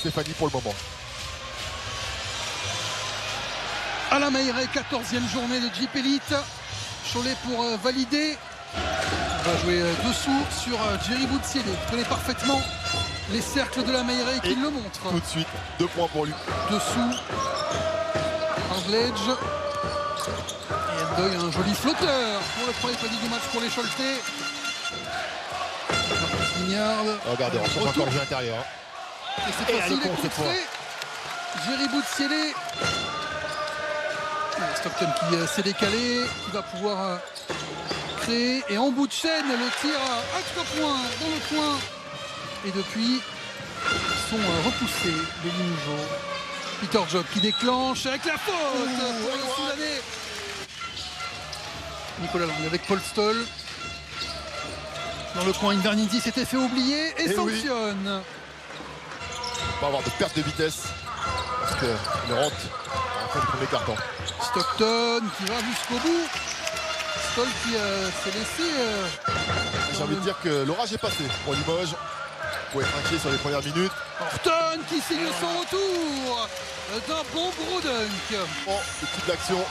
Stéphanie pour le moment. Alain Mailleret, 14e journée de Jeep Elite. Cholet pour valider. On va jouer dessous sur Jerry Boutsielé, qui connaît parfaitement les cercles de la Mailleret et qui le montre. Tout de suite, 2 points pour lui. Dessous, Arledge. Et Endoy, un joli flotteur pour le premier panier du match pour les Choletais. Marcus Mignard. Regardez, on change encore le jeu intérieur. Et cette fois-ci, il est contré. Jerry Boutsielé. Stockton qui s'est décalé, qui va pouvoir créer. Et en bout de chaîne, le tir à 3 points dans le coin. Et depuis, ils sont repoussés, les Limougeaux. Peter Jok qui déclenche avec la faute pour le Soudanais. Nicolas Lang avec Paul Stoll. Dans le coin, Invernizzi s'était fait oublier et sanctionne. Il ne pas avoir de perte de vitesse parce qu'il rentre en fin du premier quart-temps. Stockton qui va jusqu'au bout. Stoll qui s'est laissé. J'ai envie de dire que l'orage est passé pour Limoges. Vous pouvez être inquiet sur les premières minutes. Horton qui signe son retour d'un bon gros dunk. Bon, le type d'action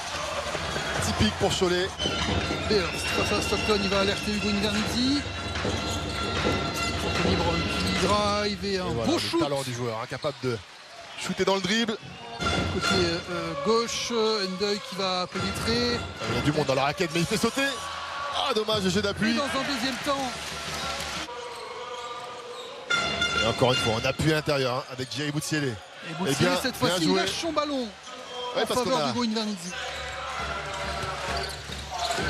typique pour Cholet. Beerst face à Stockton, il va alerter Hugo Invernizzi. Libre qui drive et un beau shoot. Le talent du joueur, incapable de shooter dans le dribble. Côté gauche, Endoy qui va pénétrer. Il y a du monde dans la raquette, mais il fait sauter. Ah, dommage, le jeu d'appui. Dans un deuxième temps. Et encore une fois, en appui intérieur hein, avec Jerry Boutsielé. Et Boutsielé, cette fois-ci, il lâche son ballon en faveur d'Hugo Invernizzi.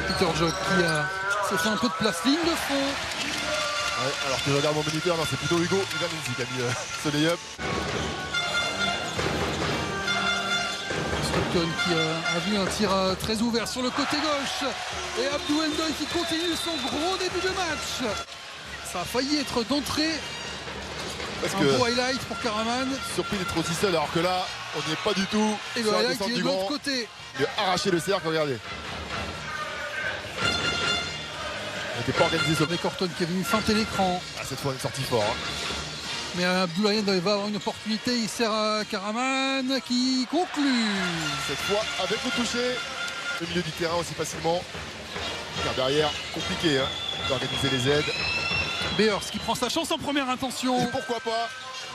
Peter Jok qui s'est fait un peu de place, ligne de fond. Ouais, alors que je regarde mon moniteur, non, c'est plutôt Hugo Invernizzi qui a mis ce lay-up. Stockton qui a vu un tir très ouvert sur le côté gauche. Et Abdou Endoy qui continue son gros début de match. Ça a failli être d'entrée. Un beau highlight pour Karaman. Surpris d'être aussi seul alors que là, on n'y est pas du tout. Et le highlight qui est de l'autre côté. Il a arraché le cercle, regardez. Il n'était pas organisé sur... Avec Horton qui est venu feinter l'écran. Ah, cette fois, on est sorti fort. Hein. Mais Abdoulaye va avoir une opportunité. Il sert à Karaman qui conclut. Cette fois, avec le toucher, le milieu du terrain aussi facilement. Car derrière, compliqué hein, d'organiser les aides. Beers qui prend sa chance en première intention. Et pourquoi pas.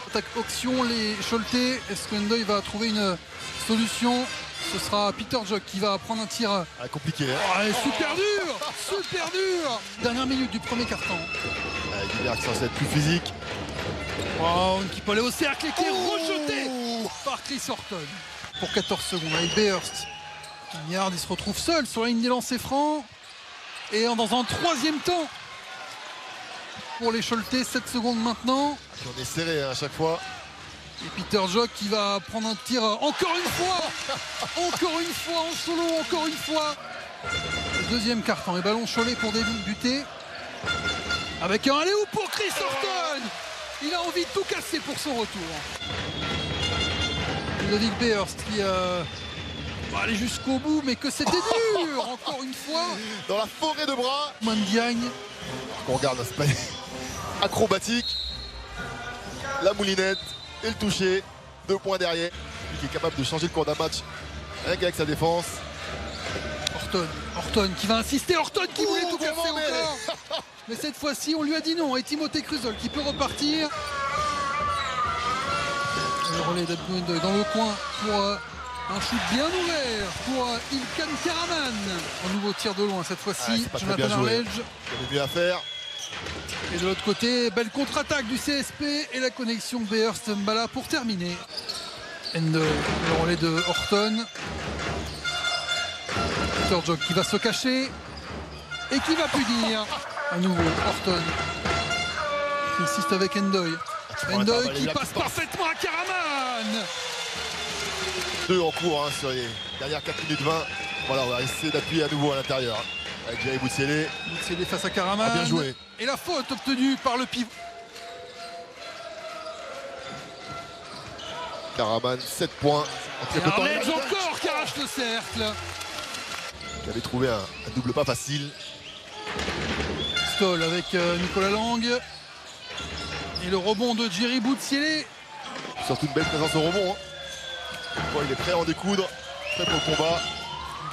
Attaque option les Choletais. Est-ce que Endoy va trouver une solution? Ce sera Peter Jok qui va prendre un tir. Compliqué. Hein. Oh, super dur. Super dur. Dernière minute du premier quart-temps. Guillard qui est censé être plus physique. Oh, qui peut aller au cercle et qui est rejeté par Chris Horton. Pour 14 secondes avec Beerst. Guillard, il se retrouve seul sur la ligne des lancers francs. Et dans un troisième temps pour les Choletais, 7 secondes maintenant. Et on est serré hein, à chaque fois. Et Peter Jok qui va prendre un tir encore une fois. Encore une fois en solo, encore une fois. Le deuxième carton et ballon Cholet pour débuter. Avec un alley-oop pour Chris Horton. Il a envie de tout casser pour son retour. Ludovic Beerst qui va aller jusqu'au bout, mais que c'était dur encore une fois. Dans la forêt de bras. Mandiagne. On regarde un spray acrobatique. La moulinette et le toucher. 2 points derrière. Lui qui est capable de changer le cours d'un match avec sa défense. Horton qui va insister. Horton qui voulait tout casser encore. Mais cette fois-ci, on lui a dit non. Et Timothée Cruzol qui peut repartir. Le relais d'Abdou Endoy dans le coin pour un shoot bien ouvert pour Ilkan Karaman. Un nouveau tir de loin cette fois-ci. Jonathan Arledge. Il avait mieux à faire. Et de l'autre côté, belle contre-attaque du CSP et la connexion Beerst-Mbala pour terminer. Le relais de Horton. Peter Jok qui va se cacher et qui va punir. À nouveau, Horton qui insiste avec Endoy. Endoy qui passe parfaitement à Karaman. 2 en cours hein, sur les dernières 4 minutes 20. Voilà, on va essayer d'appuyer à nouveau à l'intérieur. Avec Jerry Boutsielé. Boutsielé face à Karaman. Bien joué. Et la faute obtenue par le pivot. Karaman, 7 points. Et Arledge encore qui arrache le cercle. Qui avait trouvé un double pas facile. Stoll avec Nicolas Lang. Et le rebond de Jerry Boutsielé surtout une belle présence au rebond. Bon, il est prêt à en découdre, prêt pour le combat.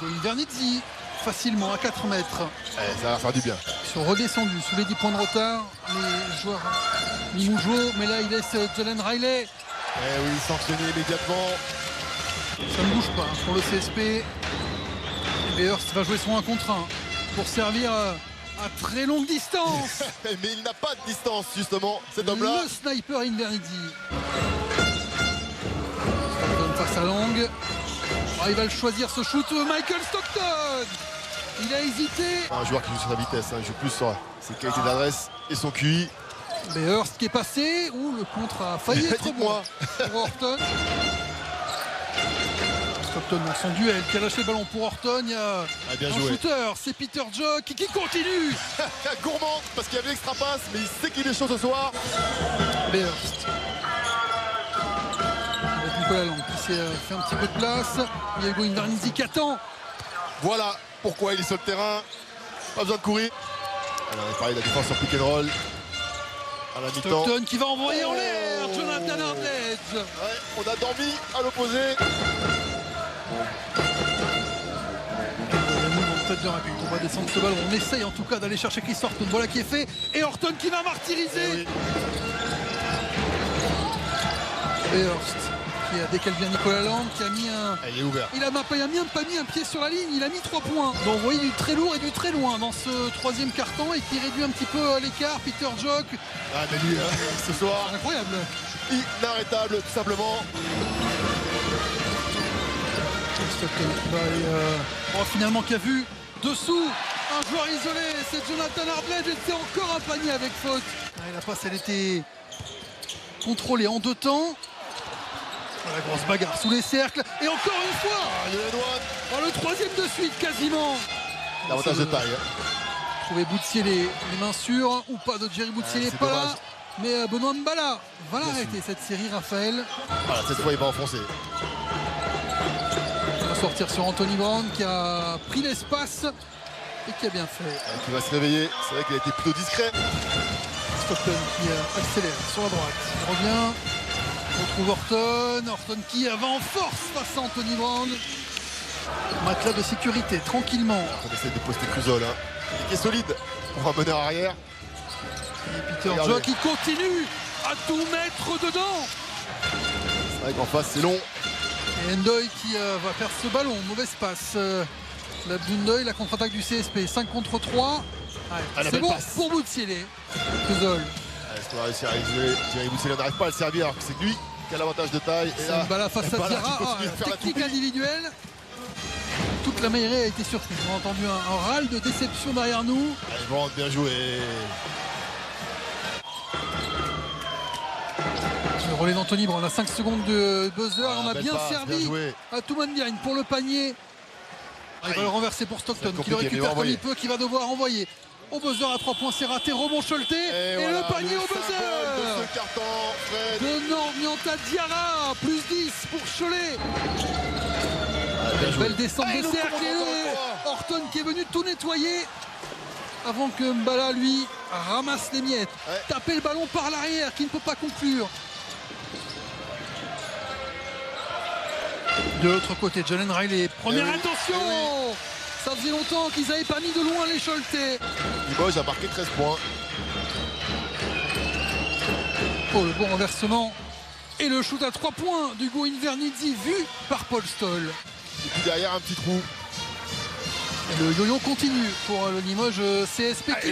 Invernizzi facilement à 4 mètres. Ça va faire du bien. Ils sont redescendus sous les 10 points de retard. Les joueurs Limougeot, mais là il laisse Jalen Riley. Oui, sanctionné immédiatement. Ça ne bouge pas pour le CSP. Et Hurst va jouer son 1 contre 1 pour servir à très longue distance. Mais il n'a pas de distance justement, cet homme-là. Le sniper Invernizzi. Stockton face à Lang. Il va le choisir ce shoot, Michael Stockton. Il a hésité. Un joueur qui joue sur sa vitesse, il joue plus sur ses qualités d'adresse et son QI. Mais Hurst qui est passé, le contre a failli être bon pour Horton. Stockton dans son duel qui a lâché le ballon pour Horton. Il y a bien un joué. shooter, c'est Peter Jok qui continue. Gourmand parce qu'il y avait l'extra passe, mais il sait qu'il est chaud ce soir. Mais Hurst. Avec Nicolas Lang qui s'est fait un petit peu de place. Il y a Hugo Invernizzi qui attend. Voilà pourquoi il est sur le terrain. Pas besoin de courir. Alors, on a parlé de la défense sur pick and roll. À la mi-temps. Stockton qui va envoyer en l'air Jonathan Ardledge. On a dormi à l'opposé. On va descendre ce ballon. On essaye en tout cas d'aller chercher Chris Horton. Voilà qui est fait. Et Horton qui va martyriser. Et Hurst qui a décalé bien Nicolas Lang qui a mis un. Il est ouvert. Il a pas mis un pied sur la ligne. Il a mis 3 points. Donc vous voyez du très lourd et du très loin dans ce 3e carton et qui réduit un petit peu l'écart. Peter Jok. Mais lui, ce soir, Incroyable. inarrêtable tout simplement. Stockton qui va aller, finalement qui a vu dessous un joueur isolé, c'est Jonathan Ardledge et c'est encore un panier avec faute. La passe elle était contrôlée en 2 temps. La grosse bagarre sous les cercles et encore une fois le 3e de suite quasiment. L'avantage de taille. Trouver Boutier les mains sûres ou pas de Jerry Boutier n'est pas là. Mais Benoît Mbala va l'arrêter cette série, Raphaël. Voilà, cette fois il va enfoncer. On va sortir sur Anthony Brown qui a pris l'espace et qui a bien fait. Qui va se réveiller, c'est vrai qu'il a été plutôt discret. Stockton qui accélère sur la droite. Il revient, on retrouve Horton qui va en force face à Anthony Brown. Matelas de sécurité, tranquillement. On essaie de poster Cruzol, qui est solide pour un meneur arrière. Et Peter Jok qui continue à tout mettre dedans. C'est vrai qu'en face c'est long. Et Ndoye qui va perdre ce ballon, mauvaise passe. La Ndoye, la contre-attaque du CSP, 5 contre 3. C'est bon passe pour Boutielé. Cruzol. Est-ce qu'on va réussir à isoler Jerry Boutielé n'arrive pas à le servir, c'est lui qui a l'avantage de taille. Et là, Mbala face à Diarra, technique individuelle. Toute la mêlée a été surprise. On a entendu un râle de déception derrière nous. Allez, bien joué. Le relais d'Anthony Brown, on a 5 secondes de buzzer. On a bien servi à Touman Diagne pour le panier. Il va le renverser pour Stockton qui le récupère comme il peut, qui va devoir envoyer au buzzer à 3 points. C'est raté, rebond Choleté et voilà, le panier au buzzer de ce carton, Fred. de Normianta Diarra, plus 10 pour Cholet. Belle descente de cercle et Horton qui est venu tout nettoyer avant que Mbala lui ramasse les miettes. Taper le ballon par l'arrière qui ne peut pas conclure. De l'autre côté, Jalen Riley, première intention. Ça faisait longtemps qu'ils n'avaient pas mis de loin les Choletais. Limoges a marqué 13 points. Le bon renversement et le shoot à 3 points d'Hugo Invernizzi vu par Paul Stoll. Et puis derrière un petit trou. Et le yo-yo continue pour le Limoges CSP qui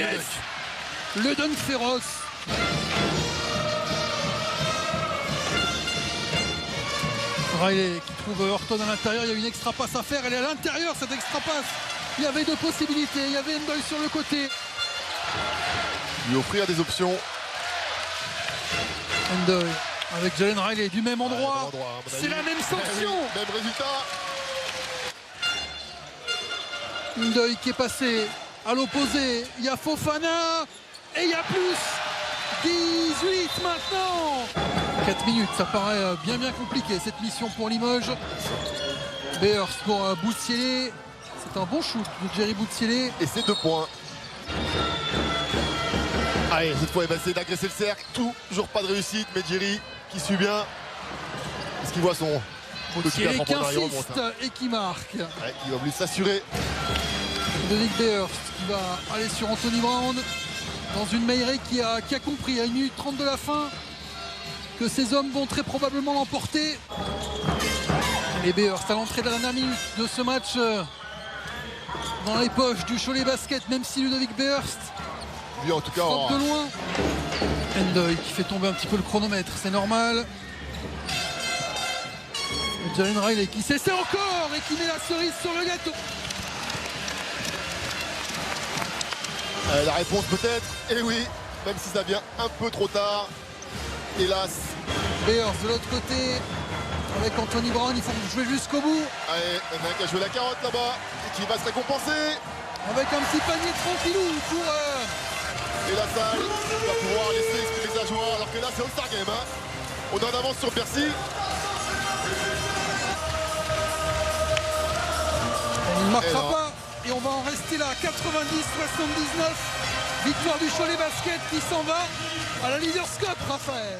le dunk féroce. Riley qui trouve Horton à l'intérieur, il y a une extra passe à faire, elle est à l'intérieur cette extra passe. Il y avait 2 possibilités, il y avait Ndoye sur le côté. Lui offrir des options. Ndoye avec Jalen Riley du même endroit. C'est la même sanction. Même résultat. Ndoye qui est passé à l'opposé. Il y a Fofana et il y a plus. 18 maintenant. 4 minutes, ça paraît bien compliqué cette mission pour Limoges. Beers pour Boutielé. C'est un bon shoot de Jerry Boutielé. Et c'est 2 points. Allez, cette fois il va essayer d'agresser le cercle. Toujours pas de réussite, mais Jerry qui suit bien. Est-ce qu'il voit son petit Qui père en insiste et qui marque. Ouais, il va voulu s'assurer. Ludovic Behrst qui va aller sur Anthony Brown dans une mêlée qui a compris à 1 minute 30 de la fin que ces hommes vont très probablement l'emporter. Et Behrst à l'entrée de la dernière minute de ce match dans les poches du Cholet Basket, même si Ludovic Behrst Lui en tout cas frappe de loin. Endoy qui fait tomber un petit peu le chronomètre, c'est normal. Jalen Riley qui s'essaie encore et qui met la cerise sur le gâteau. La réponse peut-être, et oui, même si ça vient un peu trop tard, hélas. Behrst de l'autre côté avec Anthony Brown, il faut jouer jusqu'au bout. Allez, il y en a un qui a joué la carotte là-bas et qui va se récompenser. Avec un petit panier tranquillou pour... Et la salle va pouvoir laisser exprimer sa joie, alors que là c'est All-Star Game. Hein. On est en avance sur Bercy. Il ne marquera pas et on va en rester là. 90-79. Victoire du Cholet Basket qui s'en va à la Leaders Cup, Raphaël.